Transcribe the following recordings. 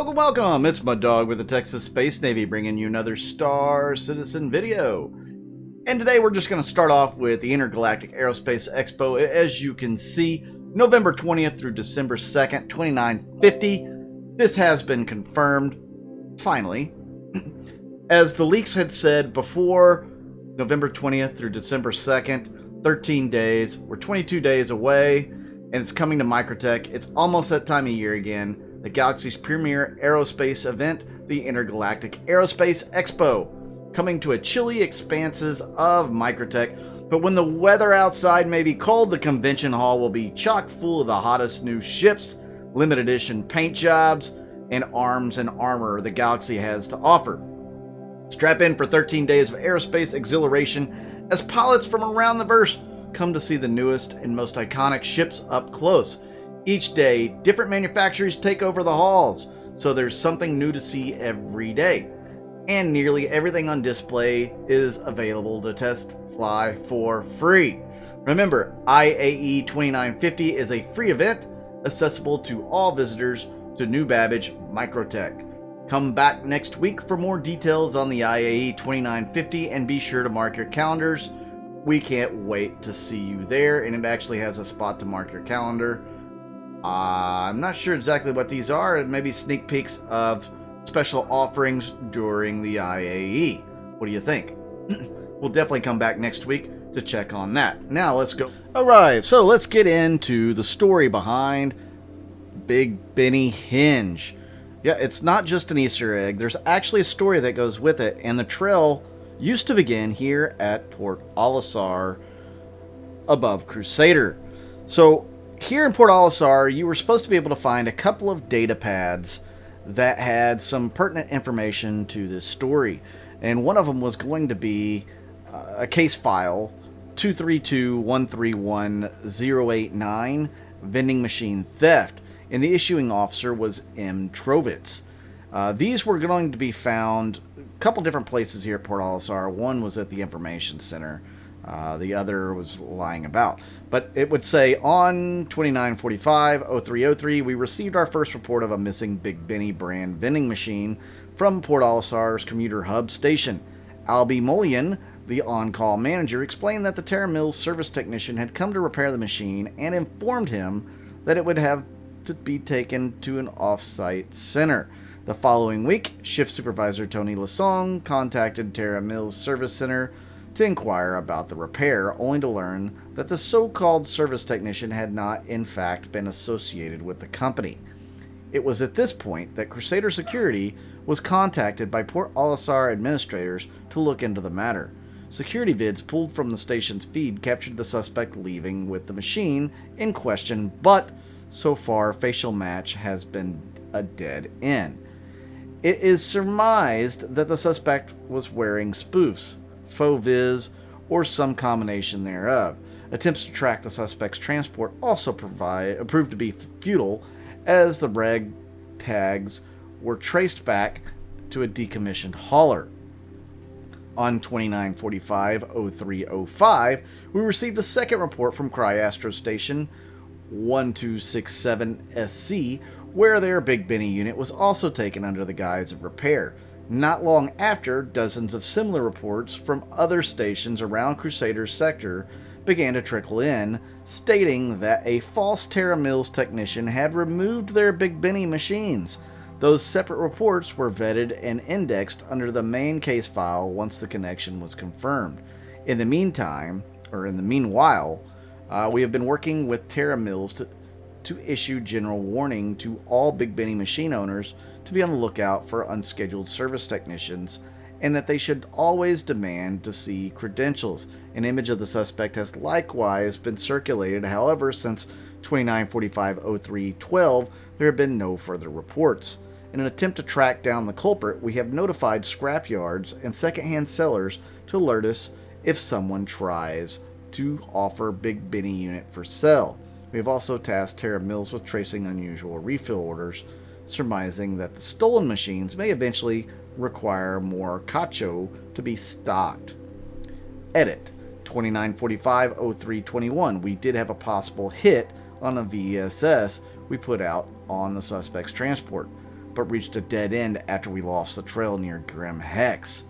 welcome! It's Mud Dog with the Texas Space Navy bringing you another Star Citizen video. And today we're just going to start off with the Intergalactic Aerospace Expo. As you can see, November 20th through December 2nd, 2950. This has been confirmed, finally. As the leaks had said before, November 20th through December 2nd, 13 days. We're 22 days away, and it's coming to Microtech. It's almost that time of year again. The galaxy's premier aerospace event, the Intergalactic Aerospace Expo, coming to a chilly expanses of Microtech. But when the weather outside may be cold, the convention hall will be chock full of the hottest new ships, limited edition paint jobs, and arms and armor the galaxy has to offer. Strap in for 13 days of aerospace exhilaration as pilots from around the verse come to see the newest and most iconic ships up close. Each day, different manufacturers take over the halls, so there's something new to see every day. And nearly everything on display is available to test fly for free. Remember, IAE 2950 is a free event, accessible to all visitors to New Babbage Microtech. Come back next week for more details on the IAE 2950 and be sure to mark your calendars. We can't wait to see you there, and it actually has a spot to mark your calendar. I'm not sure exactly what these are, and maybe sneak peeks of special offerings during the IAE. What do you think? We'll definitely come back next week to check on that. Now let's go. Alright, so let's get into the story behind Big Bennyhenge. Yeah, it's not just an Easter egg. There's actually a story that goes with it, and the trail used to begin here at Port Olisar above Crusader. So here in Port Olisar, you were supposed to be able to find a couple of datapads that had some pertinent information to this story. And one of them was going to be a case file, 232131089, vending machine theft. And the issuing officer was M. Trovitz. These were going to be found a couple different places here at Port Olisar. One was at the Information Center. The other was lying about. But it would say, on 29/45/03/03, we received our first report of a missing Big Benny brand vending machine from Port Olisar's commuter hub station. Albie Mullion, the on-call manager, explained that the Terra Mills service technician had come to repair the machine and informed him that it would have to be taken to an off-site center. The following week, shift supervisor Tony Lasong contacted Terra Mills Service Center to inquire about the repair, only to learn that the so-called service technician had not, in fact, been associated with the company. It was at this point that Crusader Security was contacted by Port Olisar administrators to look into the matter. Security vids pulled from the station's feed captured the suspect leaving with the machine in question, but so far, facial match has been a dead end. It is surmised that the suspect was wearing spoofs, faux viz, or some combination thereof. Attempts to track the suspect's transport also proved to be futile, as the reg tags were traced back to a decommissioned hauler. On 29/45/03/05, we received a second report from Cryastro Station 1267SC, where their Big Benny unit was also taken under the guise of repair. Not long after, dozens of similar reports from other stations around Crusader's sector began to trickle in, stating that a false Terra Mills technician had removed their Big Benny machines. Those separate reports were vetted and indexed under the main case file once the connection was confirmed. In the meanwhile, we have been working with Terra Mills to issue general warning to all Big Benny machine owners to be on the lookout for unscheduled service technicians, and that they should always demand to see credentials. An image of the suspect has likewise been circulated. However, since 29/45/03/12, there have been no further reports. In an attempt to track down the culprit, we have notified scrapyards and secondhand sellers to alert us if someone tries to offer Big Benny unit for sale. We have also tasked Terra Mills with tracing unusual refill orders, surmising that the stolen machines may eventually require more cacho to be stocked. Edit. 29/45/03/21. We did have a possible hit on a VSS we put out on the suspect's transport. but reached a dead end after we lost the trail near Grim Hex.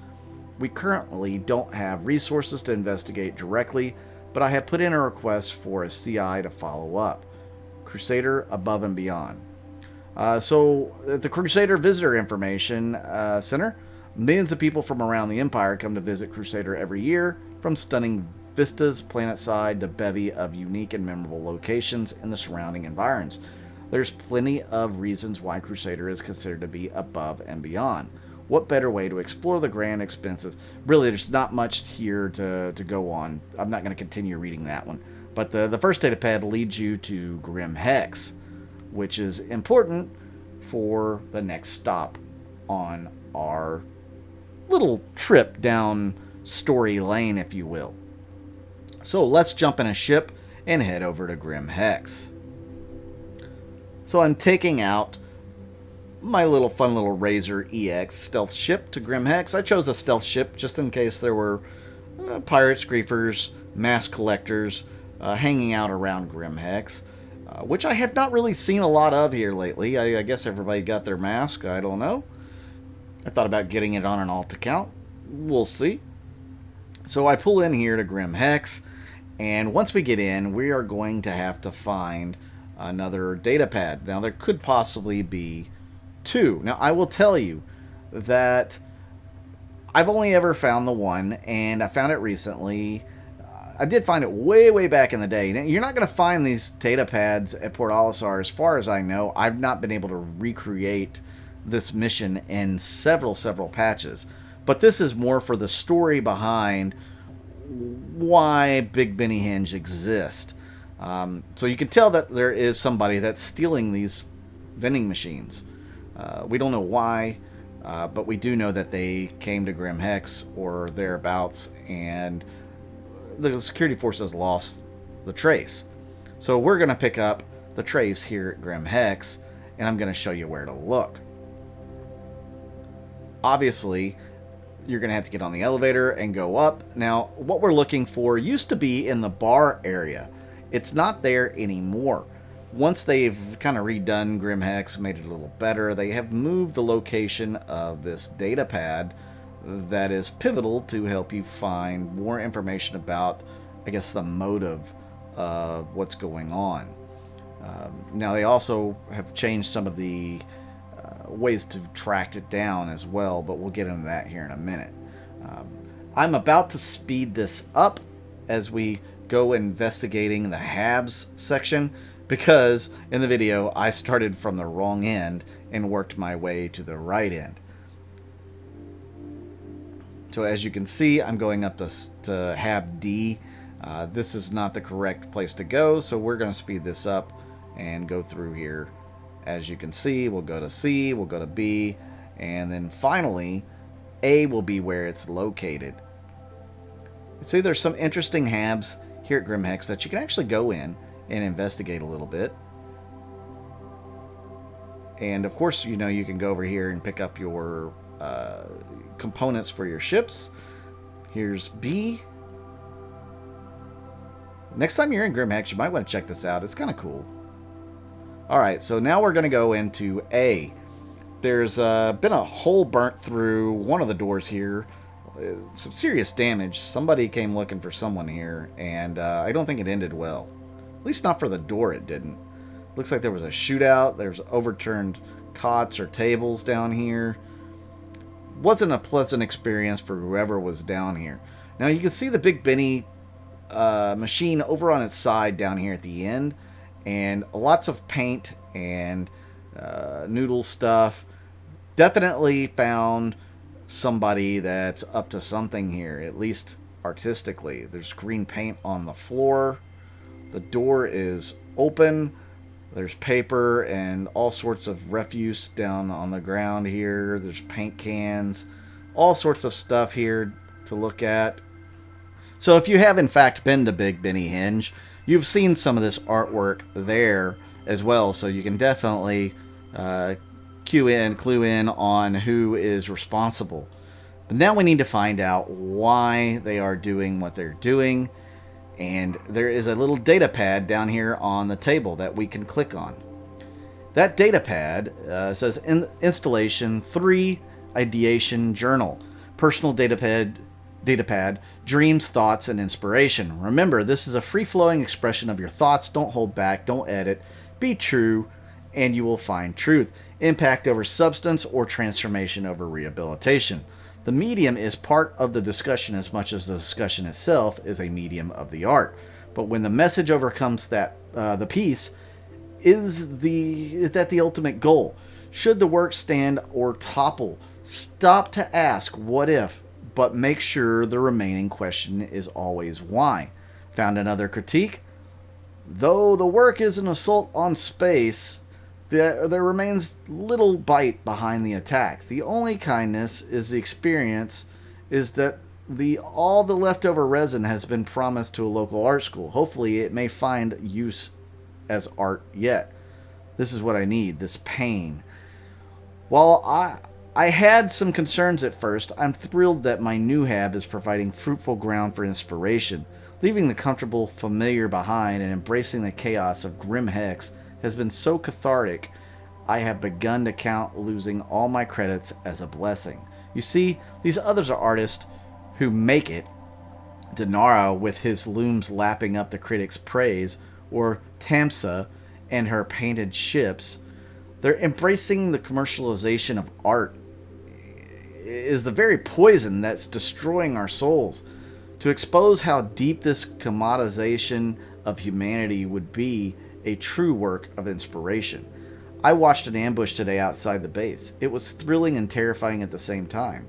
We currently don't have resources to investigate directly, but I have put in a request for a CI to follow up. Crusader Above and Beyond. So, at the Crusader Visitor Information Center, millions of people from around the Empire come to visit Crusader every year, from stunning vistas planetside to bevy of unique and memorable locations in the surrounding environs. There's plenty of reasons why Crusader is considered to be above and beyond. What better way to explore the grand expenses? Really, there's not much here to go on. I'm not going to continue reading that one. But the first datapad leads you to Grim Hex, which is important for the next stop on our little trip down story lane, if you will. So let's jump in a ship and head over to Grim Hex. So I'm taking out my fun little Razor EX stealth ship to Grim Hex. I chose a stealth ship just in case there were pirates, griefers, mask collectors hanging out around Grim Hex, which I have not really seen a lot of here lately. I guess everybody got their mask. I don't know. I thought about getting it on an alt account. We'll see. So I pull in here to Grim Hex, and once we get in, we are going to have to find another datapad. Now, there could possibly be two. Now, I will tell you that I've only ever found the one, and I found it recently. I did find it way back in the day. Now, you're not going to find these datapads at Port Olisar, as far as I know. I've not been able to recreate this mission in several patches. But this is more for the story behind why Big Bennyhenge exists. So you can tell that there is somebody that's stealing these vending machines. We don't know why, but we do know that they came to Grim Hex or thereabouts, and the security forces lost the trace. So we're going to pick up the trace here at Grim Hex, and I'm going to show you where to look. Obviously, you're going to have to get on the elevator and go up. Now, what we're looking for used to be in the bar area. It's not there anymore. Once they've kind of redone Grim Hex, made it a little better, they have moved the location of this datapad that is pivotal to help you find more information about, I guess, the motive of what's going on. Now, they also have changed some of the ways to track it down as well, but we'll get into that here in a minute. I'm about to speed this up as we go investigating the Habs section, because in the video I started from the wrong end and worked my way to the right end. So as you can see, I'm going up to Hab D. This is not the correct place to go, so we're going to speed this up and go through here. As you can see, we'll go to C, we'll go to B, and then finally, A will be where it's located. You see, there's some interesting Habs here at Grim Hex that you can actually go in and investigate a little bit. And of course, you know, you can go over here and pick up your components for your ships. Here's B. Next time you're in Grim Hex, you might want to check this out. It's kind of cool. Alright, so now we're going to go into A. There's been a hole burnt through one of the doors here. Some serious damage. Somebody came looking for someone here, and I don't think it ended well. At least not for the door, it didn't. Looks like there was a shootout. There's overturned cots or tables down here. Wasn't a pleasant experience for whoever was down here. Now you can see the Big Benny machine over on its side down here at the end. And lots of paint and noodle stuff. Definitely found somebody that's up to something here, at least artistically. There's green paint on the floor. The door is open. There's paper and all sorts of refuse down on the ground here. There's paint cans. All sorts of stuff here to look at. So if you have in fact been to Big Bennyhenge, you've seen some of this artwork there as well, so you can definitely clue in on who is responsible. But now we need to find out why they are doing what they're doing, and there is a little data pad down here on the table that we can click on. That datapad says installation 3 ideation journal, personal datapad, dreams, thoughts, and inspiration. Remember, this is a free-flowing expression of your thoughts. Don't hold back, don't edit, be true, and you will find truth. Impact over substance or transformation over rehabilitation. The medium is part of the discussion as much as the discussion itself is a medium of the art. But when the message overcomes that the piece, is that the ultimate goal? Should the work stand or topple? Stop to ask what if, but make sure the remaining question is always why. Found another critique? Though the work is an assault on space, there remains little bite behind the attack. The only kindness is the experience is that all the leftover resin has been promised to a local art school. Hopefully it may find use as art yet. This is what I need, this pain. While I had some concerns at first, I'm thrilled that my new hab is providing fruitful ground for inspiration. Leaving the comfortable familiar behind and embracing the chaos of grim hex has been so cathartic, I have begun to count losing all my credits as a blessing. You see, these others are artists who make it. Denara with his looms lapping up the critics' praise, or Tamsa and her painted ships. They're embracing the commercialization of art is the very poison that's destroying our souls. To expose how deep this commodization of humanity would be a true work of inspiration. I watched an ambush today outside the base. It was thrilling and terrifying at the same time.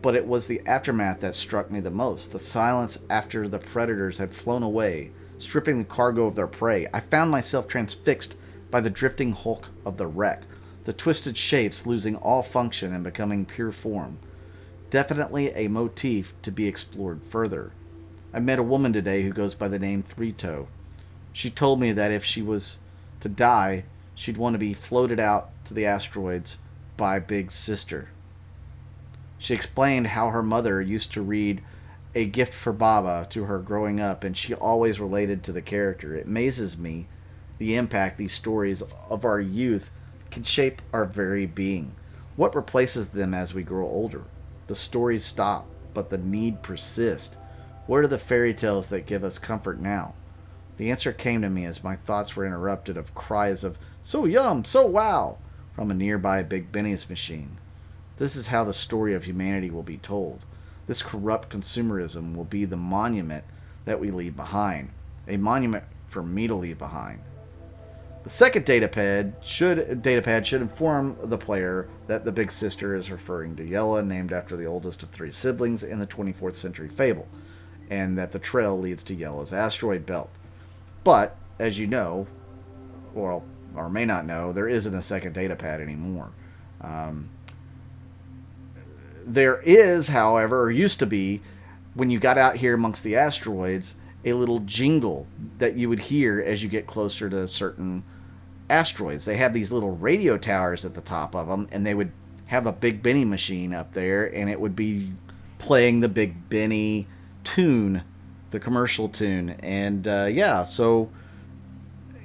But it was the aftermath that struck me the most. The silence after the predators had flown away, stripping the cargo of their prey. I found myself transfixed by the drifting hulk of the wreck, the twisted shapes losing all function and becoming pure form. Definitely a motif to be explored further. I met a woman today who goes by the name Three Toe. She told me that if she was to die, she'd want to be floated out to the asteroids by Big Sister. She explained how her mother used to read A Gift for Baba to her growing up, and she always related to the character. It amazes me the impact these stories of our youth can shape our very being. What replaces them as we grow older? The stories stop, but the need persists. What are the fairy tales that give us comfort now? The answer came to me as my thoughts were interrupted of cries of, "So yum, so wow," from a nearby Big Benny's machine. This is how the story of humanity will be told. This corrupt consumerism will be the monument that we leave behind. A monument for me to leave behind. The second datapad should inform the player that the Big Sister is referring to Yela, named after the oldest of 3 siblings in the 24th century fable, and that the trail leads to Yela's asteroid belt. But, as you know, or may not know, there isn't a second datapad anymore. There is, however, or used to be, when you got out here amongst the asteroids, a little jingle that you would hear as you get closer to certain asteroids. They have these little radio towers at the top of them, and they would have a Big Benny machine up there, and it would be playing the Big Benny tune, the commercial tune. And yeah, so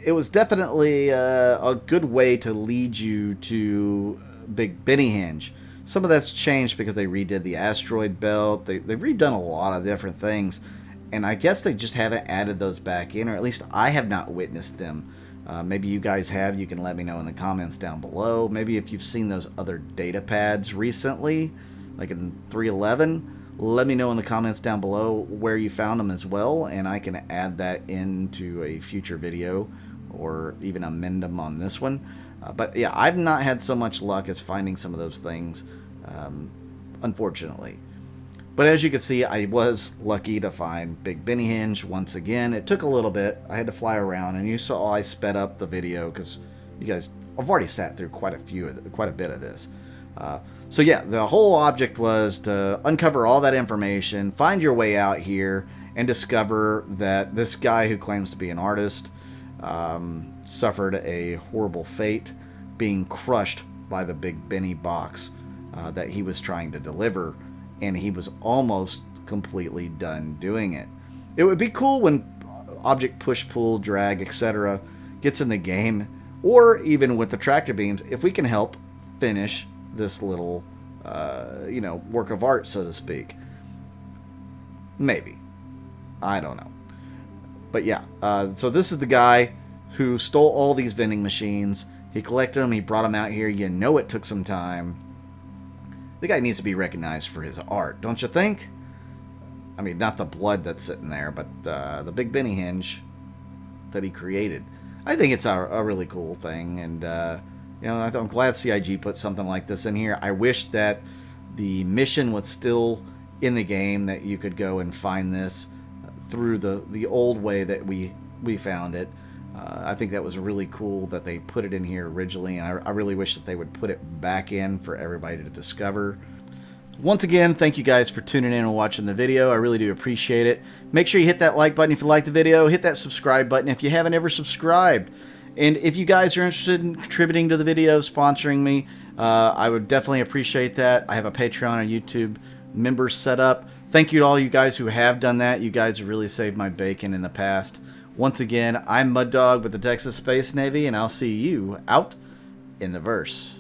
it was definitely a good way to lead you to Big Bennyhenge. Some of that's changed because they redid the asteroid belt. They've redone a lot of different things, and I guess they just haven't added those back in, or at least I have not witnessed them. Maybe you guys have. You can let me know in the comments down below. Maybe if you've seen those other data pads recently, like in 3.11, let me know in the comments down below where you found them as well, and I can add that into a future video or even amend them on this one. But yeah, I've not had so much luck as finding some of those things, unfortunately. But as you can see, I was lucky to find Big Bennyhenge once again. It took a little bit. I had to fly around, and you saw I sped up the video because you guys, I've already sat through quite a bit of this. So yeah, the whole object was to uncover all that information, find your way out here, and discover that this guy who claims to be an artist suffered a horrible fate, being crushed by the Big Benny box that he was trying to deliver, and he was almost completely done doing it. It would be cool when object push, pull, drag, etc. gets in the game or even with the tractor beams, if we can help finish this little, you know, work of art, so to speak. Maybe. I don't know. But yeah, so this is the guy who stole all these vending machines. He collected them, he brought them out here. You know it took some time. The guy needs to be recognized for his art, don't you think? I mean, not the blood that's sitting there, but the Big Bennyhenge that he created. I think it's a really cool thing, and you know, I'm glad CIG put something like this in here. I wish that the mission was still in the game, that you could go and find this through the old way that we found it. I think that was really cool that they put it in here originally, and I really wish that they would put it back in for everybody to discover. Once again, thank you guys for tuning in and watching the video. I really do appreciate it. Make sure you hit that like button if you like the video. Hit that subscribe button if you haven't ever subscribed. And if you guys are interested in contributing to the video, sponsoring me, I would definitely appreciate that. I have a Patreon and YouTube members set up. Thank you to all you guys who have done that. You guys have really saved my bacon in the past. Once again, I'm Mud Dog with the Texas Space Navy, and I'll see you out in the verse.